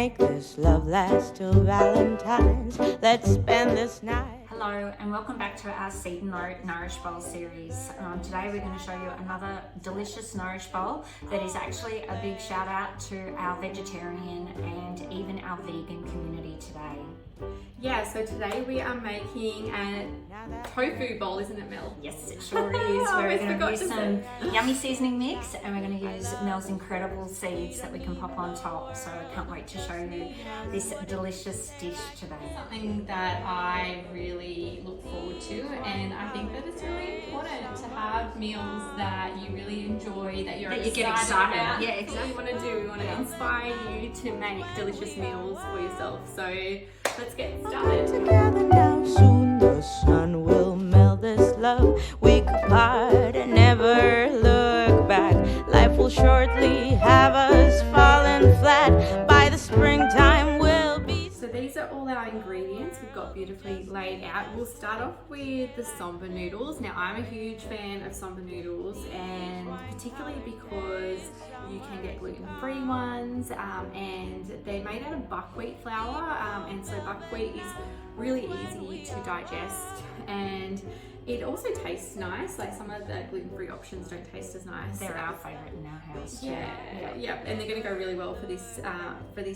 make this love last till Valentine's. Let's spend this night. Hello and welcome back to our Seed Nourish Bowl series. Today we're going to show you another delicious Nourish Bowl that is actually a big shout out to our vegetarian and even our vegan community today. Yeah, so today we are making a tofu bowl, isn't it, Mel? Yes, it sure is. We're going to use some yummy seasoning mix and we're going to use Mel's incredible seeds that we can pop on top. So I can't wait to show you this delicious dish today. Something that I really look forward to, and I think that it's really important to have meals that you really enjoy, that you get excited about. Yeah, exactly. What we want to do, we want to inspire you to make delicious meals for yourself. So let's get started. Together now, soon the sun will melt this love. We could part and never look back. Life will shortly have us falling flat. By the springtime we'll be. So these are all our ingredients we've got beautifully laid out. We'll start off with the soba noodles. Now I'm a huge fan of soba noodles, and particularly because you can get gluten-free ones, and they're made out of buckwheat flour, and so buckwheat is really easy to digest, and it also tastes nice. Like some of the gluten-free options don't taste as nice. They're our favourite in our house. Yeah, and they're going to go really well for this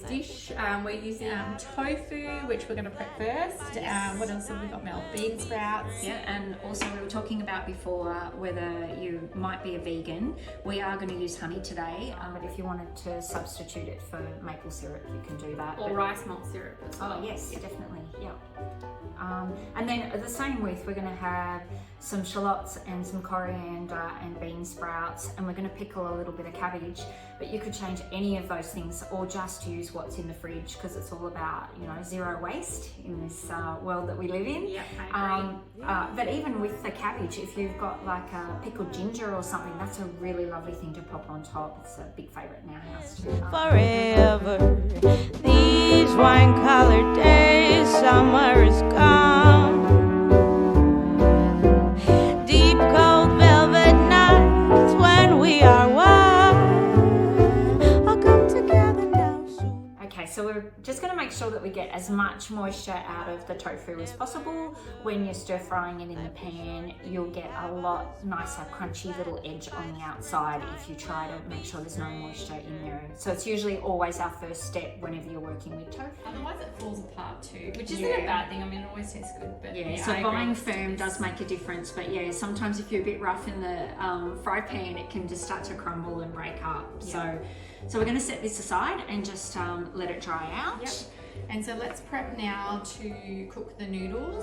dish. We're using tofu, which we're going to prep first. What else have we got, Mel? Bean sprouts. Yeah, and also we were talking about before whether you might be a vegan. We are going to use honey today, but if you wanted to substitute it for maple syrup, you can do that. Or rice malt syrup as well. Oh yes, definitely, yeah. And then the same with, we're going to have some shallots and some coriander and bean sprouts, and we're going to pickle a little bit of cabbage, but you could change any of those things or just use what's in the fridge, because it's all about, you know, zero waste in this world that we live in. Yeah, I agree. But even with the cabbage, if you've got like a pickled ginger or something, that's a really lovely thing to pop on top. It's a big favourite in our house too. Forever, these wine-colored days, summer is gone. Deep cold velvet nights when we are one. I'll come together now soon. Okay, so we're just going to make sure that we get as much moisture out of the tofu as possible. When you're stir frying it in the pan, you'll get a lot nicer crunchy little edge on the outside if you try to make sure there's no moisture in there. So it's usually always our first step whenever you're working with tofu. Otherwise it falls apart too, which isn't a bad thing. I mean, it always tastes good, but yeah, so buying firm does make a difference, but yeah, sometimes if you're a bit rough in the fry pan, it can just start to crumble and break up. Yeah. So we're going to set this aside and just let it dry out. Yep. And so let's prep now to cook the noodles.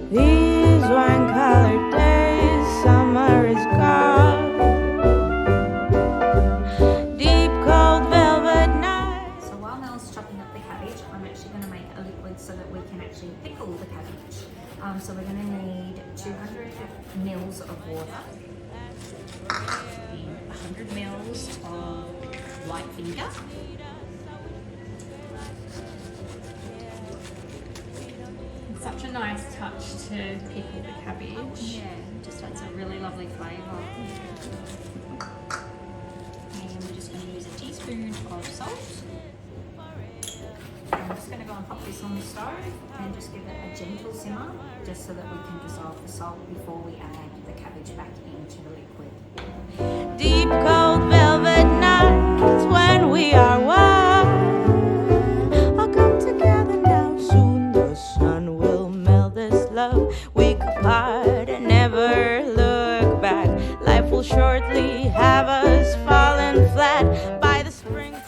These wine-colored days, summer is gone. Deep cold velvet nights. So while Mel's chopping up the cabbage, I'm actually going to make a liquid so that we can actually pickle the cabbage. So we're going to need 200 mils of water, 100 mils of white vinegar, Such a nice touch to pickle the cabbage. yeah, just adds a really lovely flavour. And we're just going to use a teaspoon of salt. I'm just going to go and pop this on the stove and just give it a gentle simmer, just so that we can dissolve the salt before we add the cabbage back into the liquid. Deep cold velvet nights when we are one. I'll come together now soon. The sun will melt this love. We could part and never look back. Life will shortly have us falling flat by the springtime.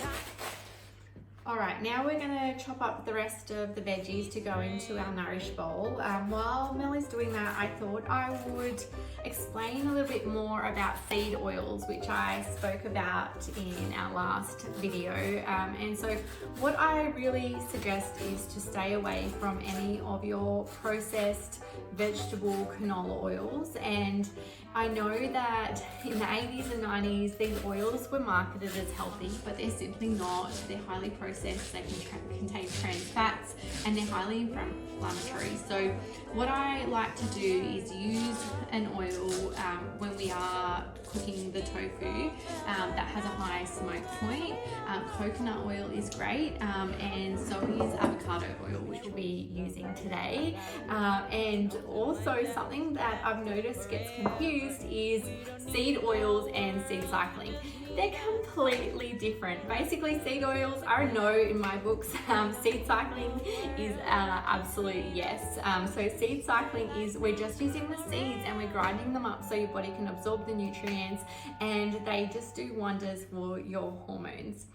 Alright, now we're going to chop up the rest of the veggies to go into our Nourish Bowl. While Mel is doing that, I thought I would explain a little bit more about seed oils, which I spoke about in our last video. And so what I really suggest is to stay away from any of your processed vegetable canola oils, and I know that in the 80s and 90s, these oils were marketed as healthy, but they're simply not. They're highly processed, they can contain trans fats, and they're highly inflammatory. So what I like to do is use an oil when we are cooking the tofu that has a high smoke point. Coconut oil is great, and so is avocado oil, which we'll be using today. And also something that I've noticed gets confused is seed oils and seed cycling. They're completely different. Basically, seed oils are a no in my books. Seed cycling is absolute yes. So seed cycling is we're just using the seeds and we're grinding them up so your body can absorb the nutrients, and they just do wonders for your hormones.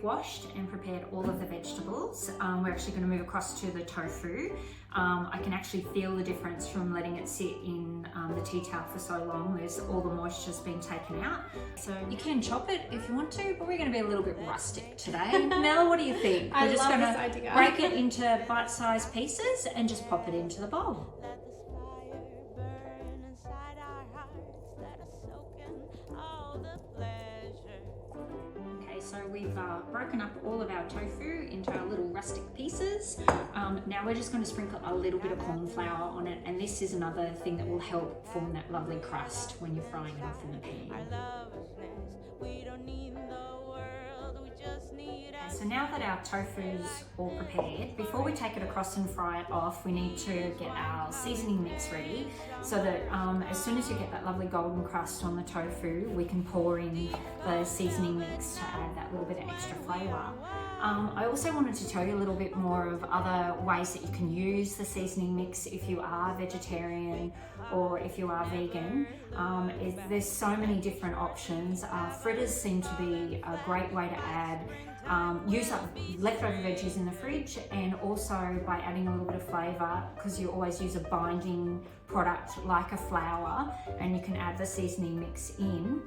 Washed and prepared all of the vegetables. We're actually going to move across to the tofu. I can actually feel the difference from letting it sit in the tea towel for so long. There's all the moisture's been taken out. So you can chop it if you want to, but we're going to be a little bit rustic today. Mel, what do you think? We're just going to break it into bite-sized pieces and just pop it into the bowl. So we've broken up all of our tofu into our little rustic pieces. Now we're just going to sprinkle a little bit of corn flour on it, and this is another thing that will help form that lovely crust when you're frying it off in the pan. So now that our tofu's all prepared, before we take it across and fry it off, we need to get our seasoning mix ready so that as soon as you get that lovely golden crust on the tofu, we can pour in the seasoning mix to add that little bit of extra flavour. I also wanted to tell you a little bit more of other ways that you can use the seasoning mix if you are vegetarian or if you are vegan. There's so many different options. Fritters seem to be a great way to add. Use up leftover veggies in the fridge, and also by adding a little bit of flavour, because you always use a binding product like a flour, and you can add the seasoning mix in.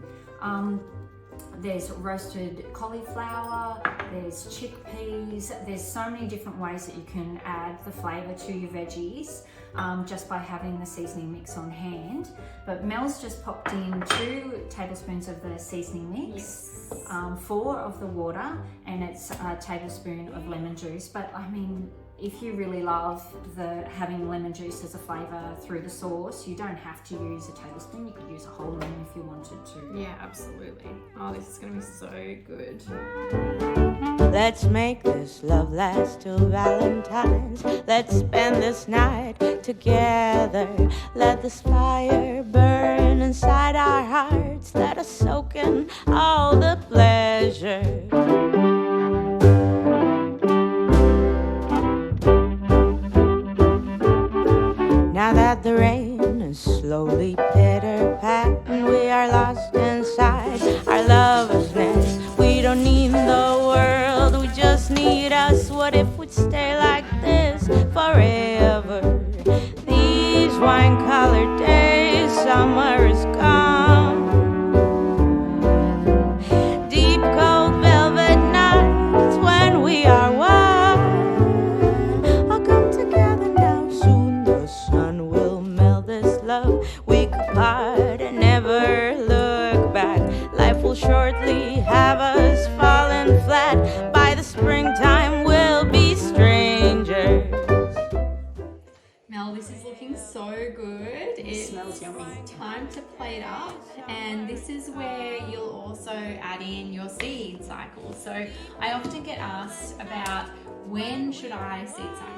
There's roasted cauliflower, there's chickpeas, there's so many different ways that you can add the flavour to your veggies just by having the seasoning mix on hand. But Mel's just popped in 2 tablespoons of the seasoning mix, 4 of the water, and it's a tablespoon of lemon juice. But I mean, if you really love having lemon juice as a flavour through the sauce, you don't have to use a tablespoon. You could use a whole lemon if you wanted to. Yeah, absolutely. Oh, this is going to be so good. Let's make this love last till Valentine's. Let's spend this night together. Let this fire burn inside our hearts. Let us soak in all the pleasure. Now that the rain is slowly pitter-patting, we are lost inside our lover's nest. We don't need the world, we just need us. What if we'd stay like this forever? These wine-colored days, summer is gone. Deep, cold, velvet nights when we are one. I'll come together now, soon the sun will melt this love. We could part and never look back. Life will shortly have us falling flat. By the springtime we'll be strangers. Mel, this is looking so good. It smells yummy. Time to plate up, and this is where you'll also add in your seed cycle. So I often get asked about when should I seed cycle?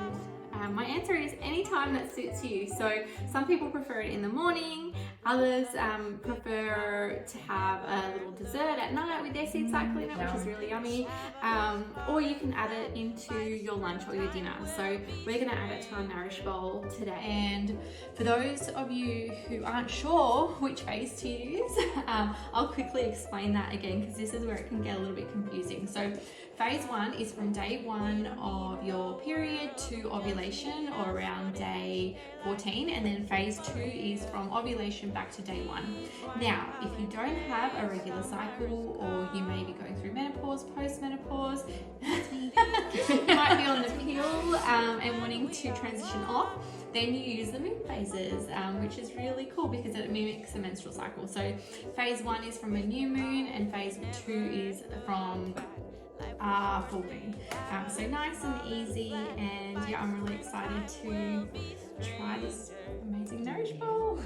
My answer is any time that suits you. So some people prefer it in the morning, others prefer to have a little dessert at night with their seed cycle in it, which is really yummy. Or you can add it into your lunch or your dinner. So we're going to add it to our Nourish Bowl today. And for those of you who aren't sure which phase to use, I'll quickly explain that again, because this is where it can get a little bit confusing. So phase 1 is from day 1 of your period to ovulation, or around day 14, and then phase 2 is from ovulation back to day 1. Now, if you don't have a regular cycle, or you may be going through menopause, post-menopause, might be on the pill and wanting to transition off, then you use the moon phases, which is really cool because it mimics the menstrual cycle. So phase 1 is from a new moon, and phase 2 is from full moon. So nice and easy, and yeah, I'm really excited to try this amazing Nourish Bowl.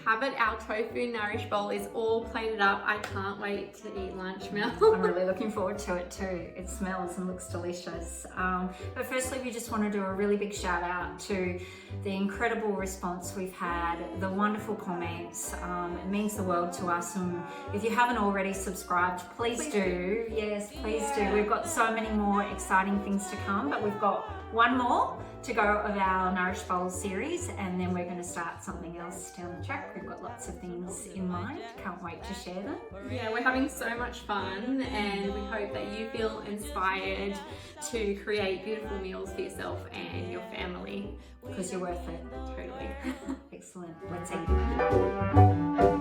Have it. Our Tofu Nourish Bowl is all plated up. I can't wait to eat lunch, Mel. I'm really looking forward to it too. It smells and looks delicious. But firstly, we just want to do a really big shout out to the incredible response we've had, the wonderful comments. It means the world to us. And if you haven't already subscribed, please do. Yes, please do. We've got so many more exciting things to come, but we've got one more to go of our Nourish Bowl series, and then we're going to start something else down the track. We've got lots of things in mind. Can't wait to share them. Yeah, we're having so much fun, and we hope that you feel inspired to create beautiful meals for yourself and your family. Because you're worth it. Totally. Excellent. Let's eat.